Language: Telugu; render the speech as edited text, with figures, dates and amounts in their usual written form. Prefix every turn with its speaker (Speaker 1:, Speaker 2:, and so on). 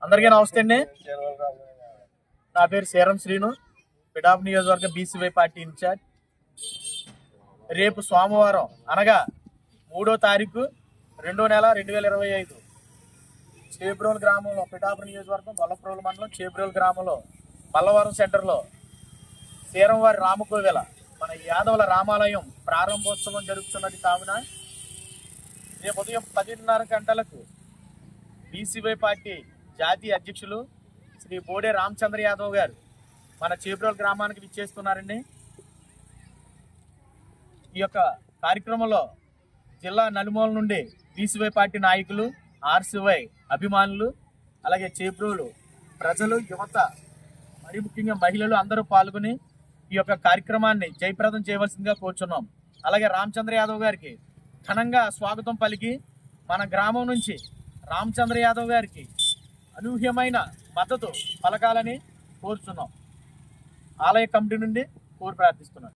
Speaker 1: అందరికీ నమస్తే అండి. నా పేరు శ్రీరామ్ శ్రీను, పిఠాపు నియోజకవర్గ బీసీవై పార్టీ ఇన్ఛార్జ్. రేపు సోమవారం అనగా 3వ తారీఖు 2వ నెల 2025 చేబ్రోలు గ్రామంలో, పిఠాపు నియోజకవర్గం గొల్లప్రోలు మండలం చేబ్రోలు గ్రామంలో మల్లవరం సెంటర్లో శ్రీరంవారి రామకోవెల మన యాదవుల రామాలయం ప్రారంభోత్సవం జరుగుతున్నది. కావున రేపు ఉదయం 10:30 గంటలకు బీసీవై పార్టీ జాతీయ అధ్యక్షులు శ్రీ బోడే రామచంద్ర యాదవ్ గారు మన చేబ్రోలు గ్రామానికి విచ్చేస్తున్నారండి. ఈ యొక్క కార్యక్రమంలో జిల్లా నలుమూల నుండి బీసీవై పార్టీ నాయకులు, ఆర్సీవై అభిమానులు, అలాగే చేబ్రోలు ప్రజలు, యువత, మరి ముఖ్యంగా మహిళలు అందరూ పాల్గొని ఈ యొక్క కార్యక్రమాన్ని జయప్రదం చేయవలసిందిగా కోరుచున్నాం. అలాగే రామచంద్ర యాదవ్ గారికి ఘనంగా స్వాగతం పలికి మన గ్రామం నుంచి రామచంద్ర యాదవ్ గారికి అనూహ్యమైన మద్దతు పలకాలని కోరుచున్నాం. ఆలయ కమిటీ నుండి కోరి ప్రార్థిస్తున్నాం.